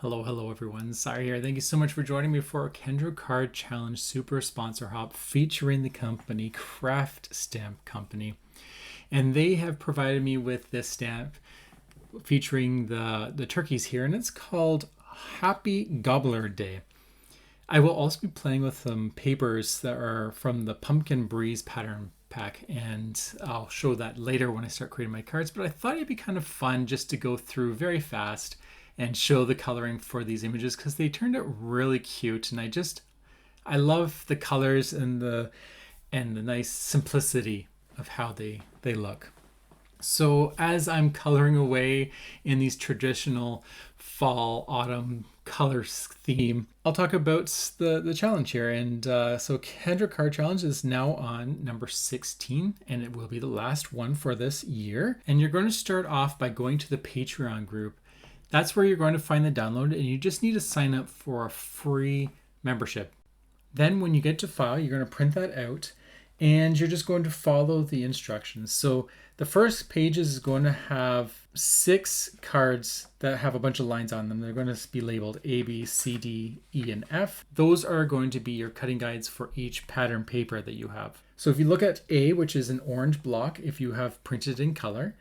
Hello everyone. Sorry here. Thank you so much for joining me for a Kendra Card Challenge Super Sponsor Hop featuring the company Craft Stamp Company. And they have provided me with this stamp featuring the turkeys here, and it's called Happy Gobbler Day. I will also be playing with some papers that are from the Pumpkin Breeze pattern pack, and I'll show that later when I start creating my cards, but I thought it'd be kind of fun just to go through very fast and show the coloring for these images because they turned out really cute, and I love the colors and the nice simplicity of how they look. So as I'm coloring away in these traditional fall autumn colors theme, I'll talk about the challenge here. And so Kendra Card Challenge is now on number 16, and it will be the last one for this year. And you're going to start off by going to the Patreon group. That's where you're going to find the download, and you just need to sign up for a free membership. Then when you get to file, you're going to print that out, and you're just going to follow the instructions. So the first page is going to have 6 cards that have a bunch of lines on them. They're going to be labeled A, B, C, D, E, and F. Those are going to be your cutting guides for each pattern paper that you have. So if you look at A, which is an orange block, if you have printed in color,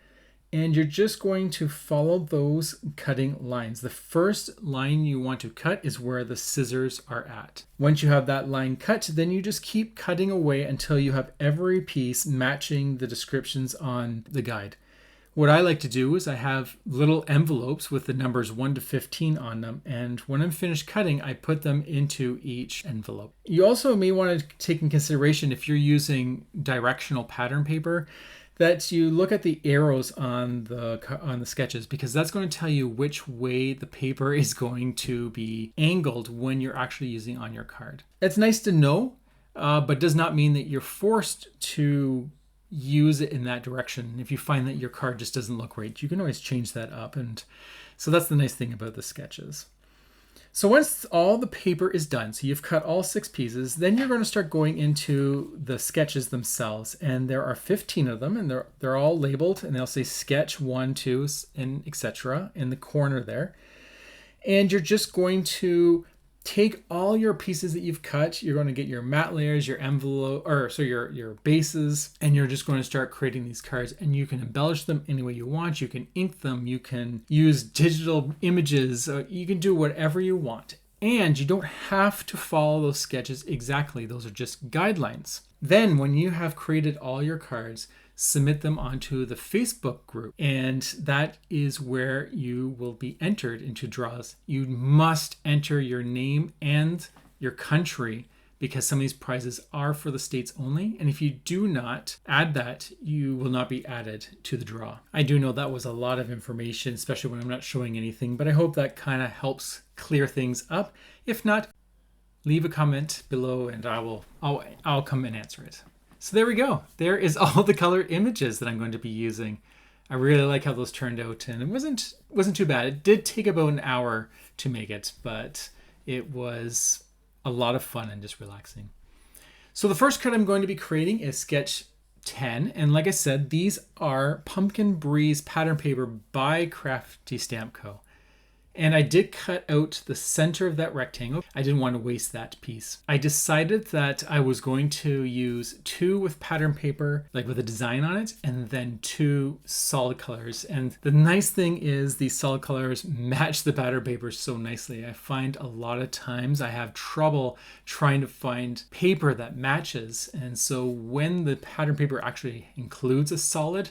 and you're just going to follow those cutting lines. The first line you want to cut is where the scissors are at. Once you have that line cut, then you just keep cutting away until you have every piece matching the descriptions on the guide. What I like to do is I have little envelopes with the numbers 1 to 15 on them, and when I'm finished cutting, I put them into each envelope. You also may want to take in consideration, if you're using directional pattern paper, that you look at the arrows on the sketches, because that's going to tell you which way the paper is going to be angled when you're actually using on your card. It's nice to know, but does not mean that you're forced to use it in that direction. If you find that your card just doesn't look right, you can always change that up. And so that's the nice thing about the sketches. So once all the paper is done, so you've cut all 6 pieces, then you're going to start going into the sketches themselves. And there are 15 of them, and they're all labeled, and they'll say sketch 1, 2, and etc. in the corner there. And you're just going to take all your pieces that you've cut. You're going to get your matte layers, your envelope, your bases, and you're just going to start creating these cards. And you can embellish them any way you want. You can ink them. You can use digital images. You can do whatever you want. And you don't have to follow those sketches exactly. Those are just guidelines. Then when you have created all your cards, submit them onto the Facebook group, and that is where you will be entered into draws. You must enter your name and your country, because some of these prizes are for the States only, and if you do not add that, you will not be added to the draw. I do know that was a lot of information, especially when I'm not showing anything, but I hope that kind of helps clear things up. If not, leave a comment below and I'll come and answer it. So there we go. There is all the colored images that I'm going to be using. I really like how those turned out, and it wasn't too bad. It did take about an hour to make it, but it was a lot of fun and just relaxing. So the first card I'm going to be creating is sketch 10, and like I said, these are Pumpkin Breeze pattern paper by Crafty Stamp Co. And I did cut out the center of that rectangle. I didn't want to waste that piece. I decided that I was going to use 2 with pattern paper, like with a design on it, and then 2 solid colors. And the nice thing is these solid colors match the pattern paper so nicely. I find a lot of times I have trouble trying to find paper that matches. And so when the pattern paper actually includes a solid,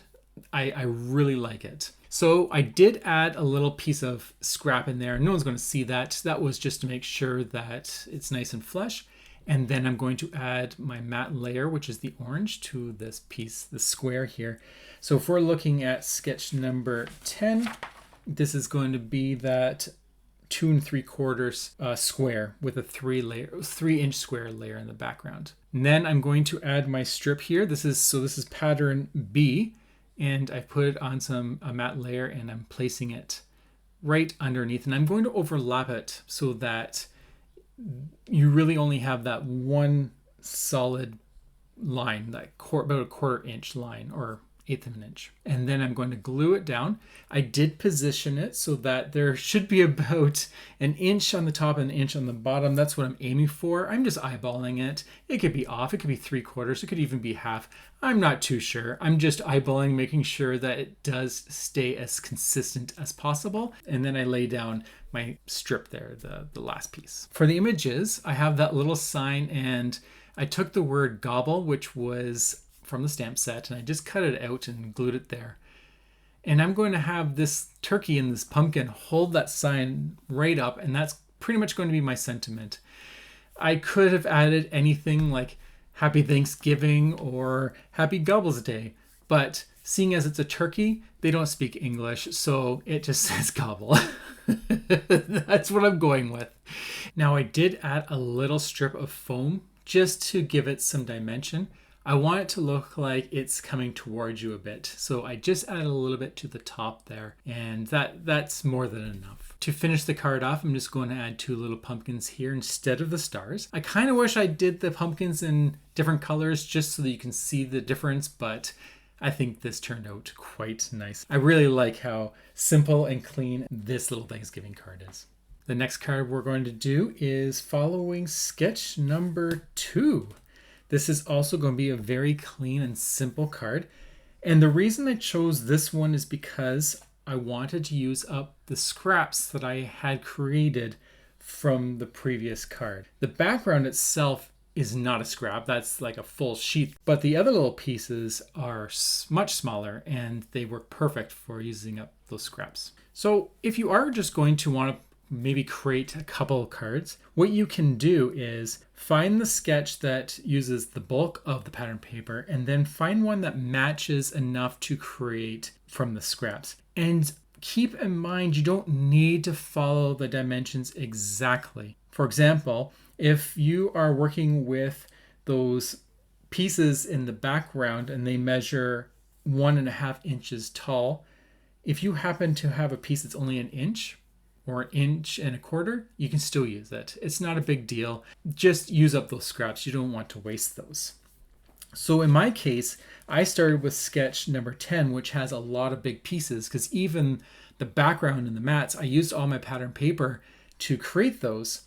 I really like it. So I did add a little piece of scrap in there. No one's going to see that. That was just to make sure that it's nice and flush. And then I'm going to add my matte layer, which is the orange, to this piece, the square here. So if we're looking at sketch number 10, this is going to be that 2 3/4 square with a 3-inch square layer in the background. And then I'm going to add my strip here. This is pattern B. And I put it on a matte layer, and I'm placing it right underneath. And I'm going to overlap it so that you really only have that one solid line, that about a 1/4 inch line or 1/8 of an inch. And then I'm going to glue it down. I did position it so that there should be about an inch on the top and an inch on the bottom. That's what I'm aiming for. I'm just eyeballing it. It could be off, it could be 3/4, it could even be half. I'm not too sure. I'm just eyeballing, making sure that it does stay as consistent as possible. And then I lay down my strip there, the last piece. For the images, I have that little sign, and I took the word gobble, which was from the stamp set, and I just cut it out and glued it there. And I'm going to have this turkey and this pumpkin hold that sign right up, and that's pretty much going to be my sentiment. I could have added anything like Happy Thanksgiving or Happy Gobbles Day, but seeing as it's a turkey, they don't speak English, so it just says gobble. That's what I'm going with. Now I did add a little strip of foam just to give it some dimension. I want it to look like it's coming towards you a bit. So I just added a little bit to the top there, and that's more than enough. To finish the card off, I'm just going to add 2 little pumpkins here instead of the stars. I kind of wish I did the pumpkins in different colors just so that you can see the difference, but I think this turned out quite nice. I really like how simple and clean this little Thanksgiving card is. The next card we're going to do is following sketch number 2. This is also going to be a very clean and simple card. And the reason I chose this one is because I wanted to use up the scraps that I had created from the previous card. The background itself is not a scrap, that's like a full sheet, but the other little pieces are much smaller and they work perfect for using up those scraps. So if you are just going to want to maybe create a couple of cards, what you can do is find the sketch that uses the bulk of the pattern paper and then find one that matches enough to create from the scraps. And keep in mind, you don't need to follow the dimensions exactly. For example, if you are working with those pieces in the background and they measure 1.5 inches tall, if you happen to have a piece that's only an inch, or 1.25 inches, you can still use it. It's not a big deal. Just use up those scraps. You don't want to waste those. So in my case, I started with sketch number 10, which has a lot of big pieces, because even the background and the mats, I used all my pattern paper to create those.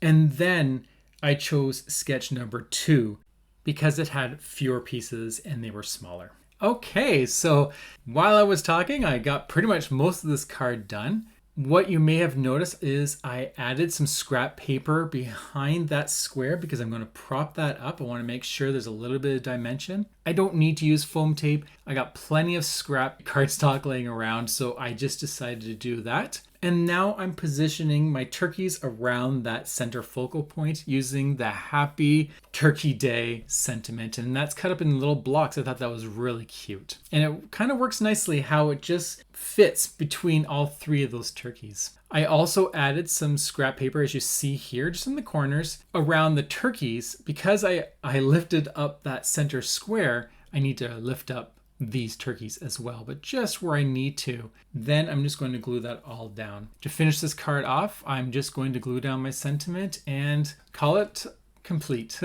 And then I chose sketch number 2 because it had fewer pieces and they were smaller. Okay, so while I was talking, I got pretty much most of this card done. What you may have noticed is I added some scrap paper behind that square because I'm going to prop that up. I want to make sure there's a little bit of dimension. I don't need to use foam tape. I got plenty of scrap cardstock laying around, so I just decided to do that. And now I'm positioning my turkeys around that center focal point using the Happy Turkey Day sentiment. And that's cut up in little blocks. I thought that was really cute. And it kind of works nicely how it just fits between all 3 of those turkeys. I also added some scrap paper, as you see here, just in the corners around the turkeys. Because I lifted up that center square, I need to lift up these turkeys as well, but just where I need to. Then I'm just going to glue that all down. To finish this card off, I'm just going to glue down my sentiment and call it complete.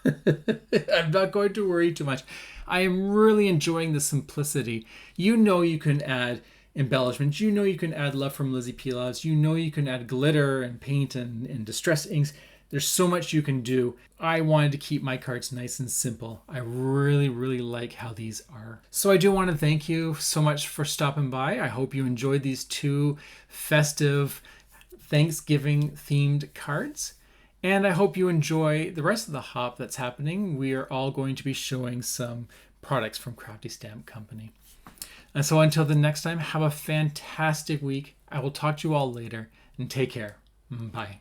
I'm not going to worry too much. I am really enjoying the simplicity. You know you can add embellishments. You know you can add Love from Lizzie Peel-Outs. You know you can add glitter and paint and distress inks. There's so much you can do. I wanted to keep my cards nice and simple. I really, really like how these are. So I do want to thank you so much for stopping by. I hope you enjoyed these 2 festive Thanksgiving themed cards. And I hope you enjoy the rest of the hop that's happening. We are all going to be showing some products from Crafty Stamp Company. And so until the next time, have a fantastic week. I will talk to you all later and take care. Bye.